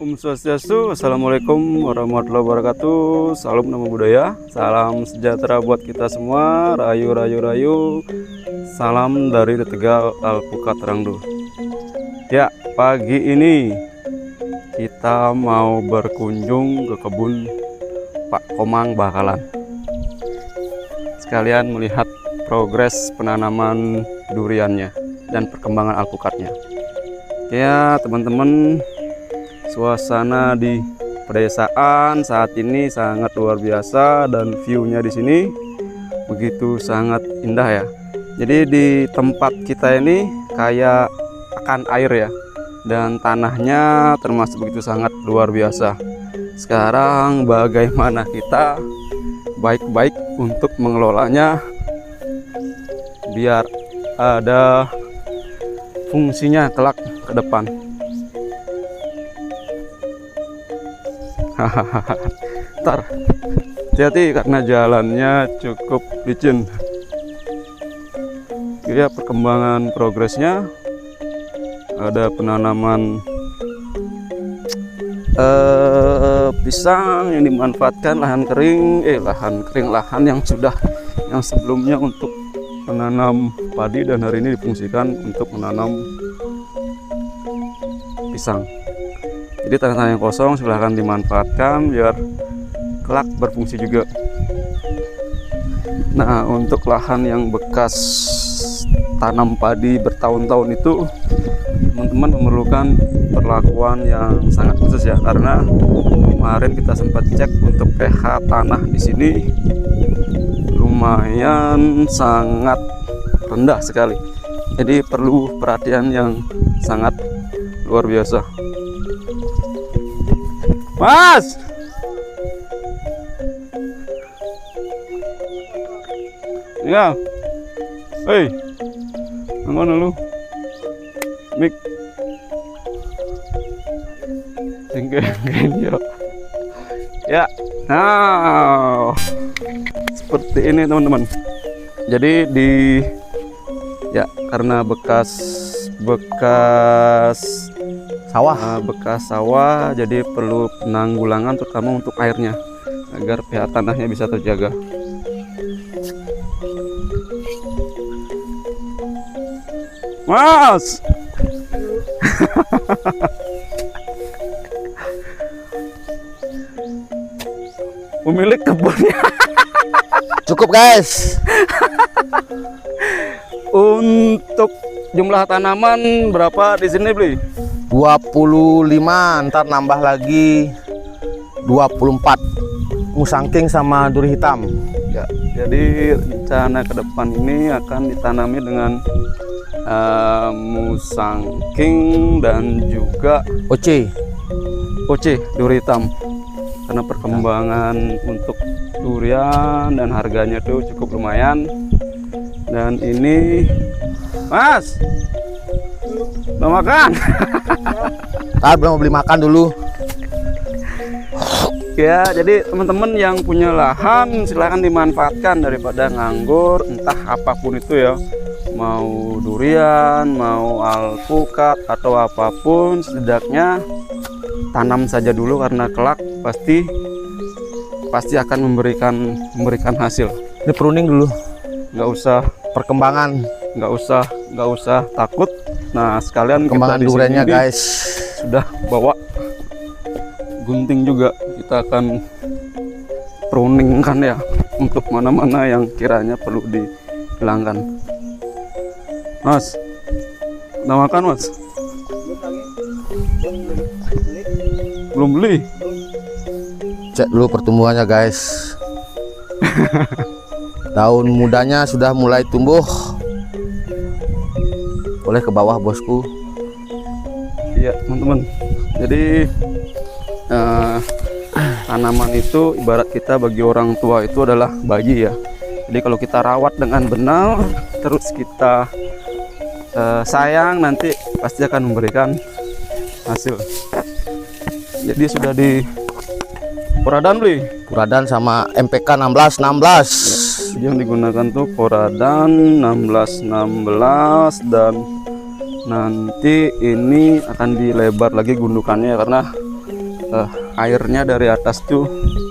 Om Swastiastu, Assalamualaikum warahmatullahi wabarakatuh. Salam nama budaya, salam sejahtera buat kita semua. Rayu, rayu, rayu. Salam dari Tegal Alpukat Rangdu. Ya, pagi ini kita mau berkunjung ke kebun Pak Komang Bakalan. Sekalian melihat progres penanaman duriannya dan perkembangan alpukatnya. Ya, teman-teman. Suasana di pedesaan saat ini sangat luar biasa dan view-nya di sini begitu sangat indah ya. Jadi di tempat kita ini kayak akan air ya, dan tanahnya termasuk begitu sangat luar biasa. Sekarang bagaimana kita baik-baik untuk mengelolanya biar ada fungsinya kelak ke depan. Ntar hati-hati karena jalannya cukup licin. Ya, perkembangan progresnya ada penanaman pisang yang dimanfaatkan lahan yang sebelumnya untuk menanam padi dan hari ini difungsikan untuk menanam pisang. Jadi tanah-tanah yang kosong silahkan dimanfaatkan biar kelak berfungsi juga. Nah, untuk lahan yang bekas tanam padi bertahun-tahun itu teman-teman memerlukan perlakuan yang sangat khusus ya, karena kemarin kita sempat cek untuk pH tanah di sini lumayan sangat rendah sekali. Jadi perlu perhatian yang sangat luar biasa. Mas, ya, hei, mana lu? Mik, tinggal ya. Ya, nah, seperti ini teman-teman. Jadi karena bekas sawah, jadi perlu penanggulangan terutama untuk airnya agar pH tanahnya bisa terjaga. Mas, pemilik kebunnya. Cukup guys. Untuk jumlah tanaman berapa di sini beli? 25, ntar nambah lagi 24 musangking sama duri hitam ya. Jadi rencana ke depan ini akan ditanami dengan musangking dan juga oce duri hitam, karena perkembangan untuk durian dan harganya tuh cukup lumayan. Dan ini Mas udah makan? Ntar belum beli makan dulu ya. Jadi teman-teman yang punya lahan silahkan dimanfaatkan daripada nganggur, entah apapun itu ya, mau durian, mau alpukat atau apapun, setidaknya tanam saja dulu karena kelak pasti akan memberikan hasil. Ini pruning dulu, nggak usah perkembangan, nggak usah takut. Nah, sekalian perkembangan duriannya guys, sudah bawa gunting juga, kita akan pruning kan ya, untuk mana-mana yang kiranya perlu dihilangkan. Mas, udah makan Mas? Belum beli? Cek dulu pertumbuhannya guys. Daun mudanya sudah mulai tumbuh. Boleh ke bawah bosku. Iya teman-teman, jadi tanaman itu ibarat kita bagi orang tua itu adalah bayi ya. Jadi kalau kita rawat dengan benar, terus kita sayang, nanti pasti akan memberikan hasil. Jadi sudah di Poradan beli? Poradan sama MPK 16. Ya, yang digunakan tuh Poradan 16 dan nanti ini akan dilebar lagi gundukannya karena airnya dari atas tuh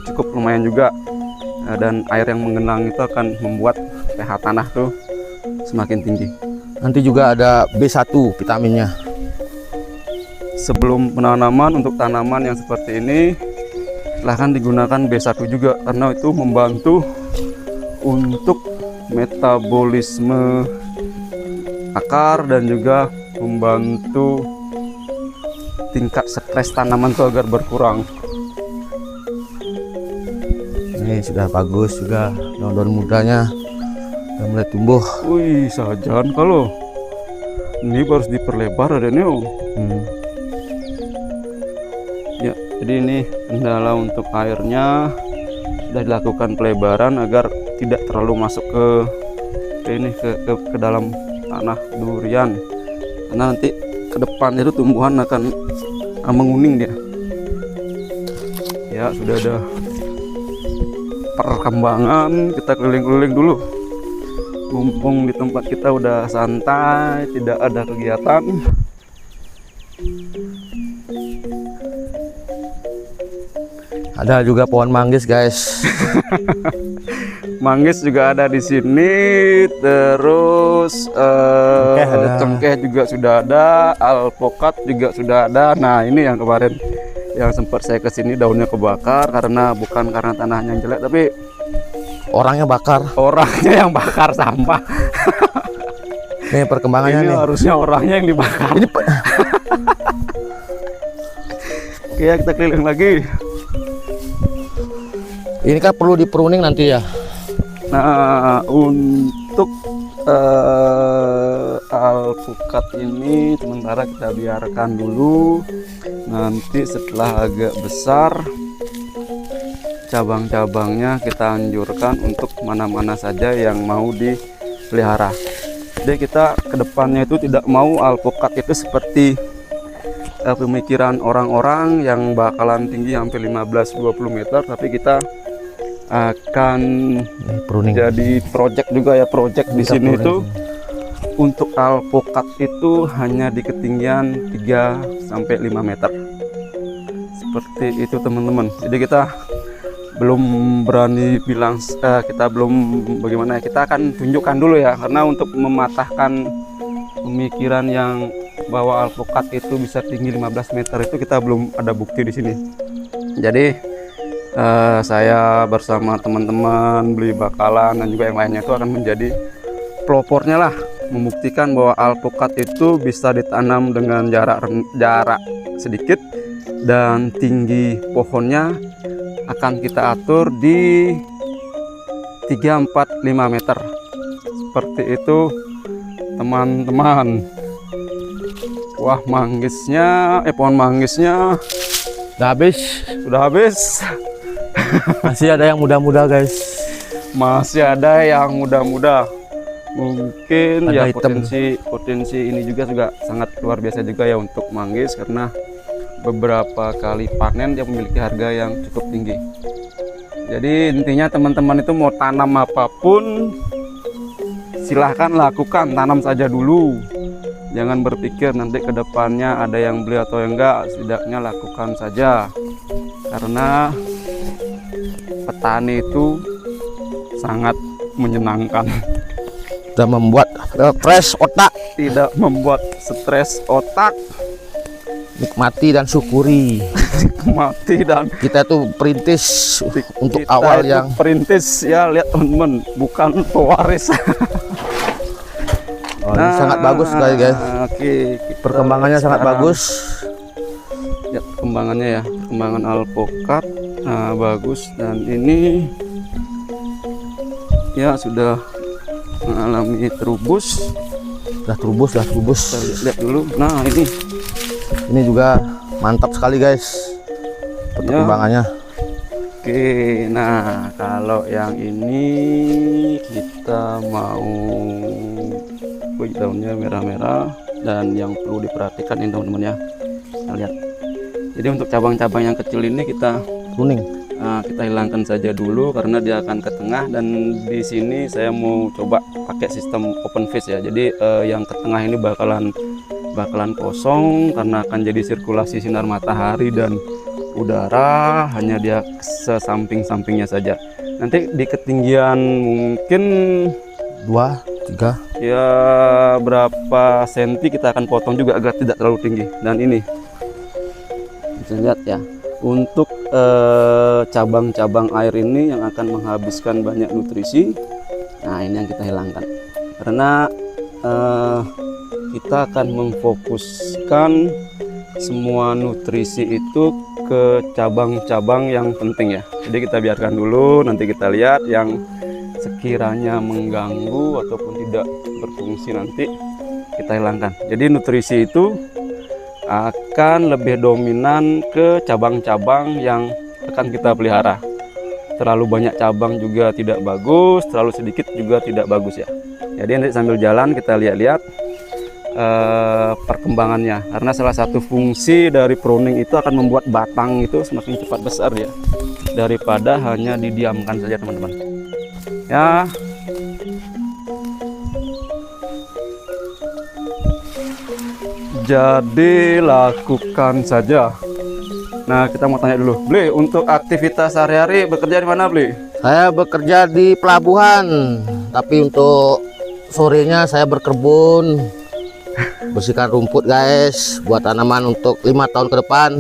cukup lumayan juga. Dan air yang menggenang itu akan membuat pH tanah tuh semakin tinggi. Nanti juga ada B1 vitaminnya. Sebelum penanaman, untuk tanaman yang seperti ini silahkan digunakan B1 juga, karena itu membantu untuk metabolisme akar dan juga membantu tingkat stres tanaman itu agar berkurang. Ini sudah bagus juga, daun-daun mudanya udah mulai tumbuh. Wih, sajan kalau ini harus diperlebar ada nih. Ya, jadi ini kendala untuk airnya sudah dilakukan pelebaran agar tidak terlalu masuk ke dalam tanah durian, karena nanti ke depan itu tumbuhan akan menguning dia. Ya, sudah ada perkembangan, kita keliling-keliling dulu. Mumpung di tempat kita udah santai, tidak ada kegiatan. Ada juga pohon manggis, guys. Manggis juga ada di sini, terus cengkeh juga sudah ada, alpukat juga sudah ada. Nah, ini yang kemarin yang sempat saya kesini daunnya kebakar, bukan karena tanahnya yang jelek, tapi Orangnya yang bakar sampah. Nih perkembangannya ini nih. harusnya orangnya yang dibakar. Ini Oke, kita keliling lagi. Ini kan perlu di pruning nanti ya. Nah, untuk alpukat ini sementara kita biarkan dulu. Nanti setelah agak besar, cabang-cabangnya kita anjurkan untuk mana-mana saja yang mau dipelihara. Jadi kita kedepannya itu tidak mau alpukat itu seperti pemikiran orang-orang yang bakalan tinggi hampir 15-20 meter, tapi kita akan pruning. Jadi project juga ya, project di sini itu untuk alpukat itu hanya di ketinggian 3-5 meter. Seperti itu teman-teman. Jadi kita belum berani bilang, kita belum bagaimana ya, kita akan tunjukkan dulu ya, karena untuk mematahkan pemikiran yang bahwa alpukat itu bisa tinggi 15 meter itu kita belum ada bukti di sini. Jadi saya bersama teman-teman beli bakalan dan juga yang lainnya itu akan menjadi pelopornya lah, membuktikan bahwa alpukat itu bisa ditanam dengan jarak sedikit dan tinggi pohonnya akan kita atur di 3-4-5 meter. Seperti itu teman-teman. Wah, pohon manggisnya sudah habis. Masih ada yang muda-muda, guys. Masih ada yang muda-muda. Mungkin ada ya potensi ini juga sangat luar biasa juga ya untuk manggis, karena beberapa kali panen dia memiliki harga yang cukup tinggi. Jadi intinya teman-teman itu mau tanam apapun silahkan lakukan, tanam saja dulu. Jangan berpikir nanti ke depannya ada yang beli atau enggak, setidaknya lakukan saja. Karena petani itu sangat menyenangkan. Sudah membuat fresh otak, tidak membuat stres otak. Nikmati dan syukuri. Nikmati dan kita tuh perintis untuk kita awal yang perintis ya, lihat teman-teman, bukan pewaris. ini sangat bagus sekali, guys. Oke, perkembangannya sangat bagus. Ya, perkembangan alpukat bagus, dan ini ya sudah mengalami terubus. Sudah terubus. Kita lihat dulu. Nah, ini juga mantap sekali, guys, perkembangannya. Oke, nah kalau yang ini kita mau daunnya merah-merah, dan yang perlu diperhatikan ini teman-teman ya. Kita lihat. Jadi untuk cabang-cabang yang kecil ini kita pruning. Kita hilangkan saja dulu karena dia akan ke tengah, dan di sini saya mau coba pakai sistem open face ya. Jadi yang ke tengah ini bakalan kosong karena akan jadi sirkulasi sinar matahari dan udara, hanya dia sesamping-sampingnya saja. Nanti di ketinggian mungkin 2-3 ya berapa senti kita akan potong juga agar tidak terlalu tinggi. Dan ini bisa lihat ya, untuk cabang-cabang air ini yang akan menghabiskan banyak nutrisi. Nah, ini yang kita hilangkan karena kita akan memfokuskan semua nutrisi itu ke cabang-cabang yang penting ya. Jadi kita biarkan dulu, nanti kita lihat yang sekiranya mengganggu ataupun tidak berfungsi nanti kita hilangkan. Jadi nutrisi itu akan lebih dominan ke cabang-cabang yang akan kita pelihara. Terlalu banyak cabang juga tidak bagus, terlalu sedikit juga tidak bagus ya. Jadi nanti sambil jalan kita lihat-lihat perkembangannya, karena salah satu fungsi dari pruning itu akan membuat batang itu semakin cepat besar ya, daripada hanya didiamkan saja teman-teman ya. Jadi lakukan saja. Nah, kita mau tanya dulu, Bli, untuk aktivitas sehari-hari bekerja di mana, Bli? Saya bekerja di pelabuhan, tapi untuk sorenya saya berkebun, bersihkan rumput guys, buat tanaman untuk 5 tahun ke depan.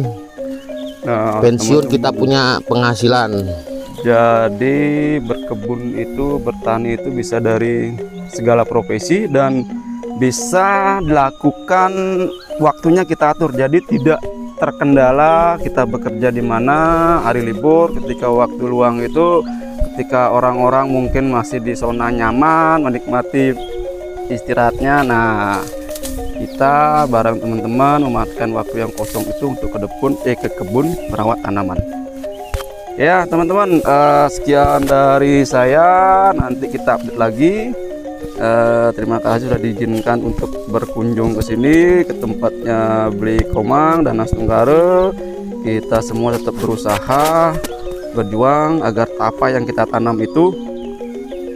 Nah, Pensiun teman-teman, kita punya penghasilan. jadi berkebun itu, bertani itu bisa dari segala profesi dan bisa dilakukan, waktunya kita atur. Jadi tidak terkendala kita bekerja di mana, hari libur, ketika waktu luang itu, ketika orang-orang mungkin masih di zona nyaman menikmati istirahatnya. Nah, kita bareng teman-teman memanfaatkan waktu yang kosong itu untuk ke kebun merawat tanaman. Ya teman-teman, sekian dari saya, nanti kita update lagi. Terima kasih sudah diizinkan untuk berkunjung ke sini, ke tempatnya Bli Komang dan Mas Tunggare. Kita semua tetap berusaha berjuang agar apa yang kita tanam itu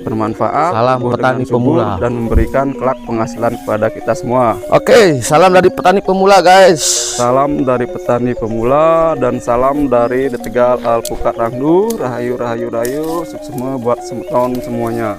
bermanfaat, Salam petani pemula, dan memberikan kelak penghasilan kepada kita semua. Oke, salam dari petani pemula guys. Salam dari petani pemula dan salam dari The Tegal Alpukat Rangdu. Rahayu rahayu rahayu, sukses semua buat tahun semuanya.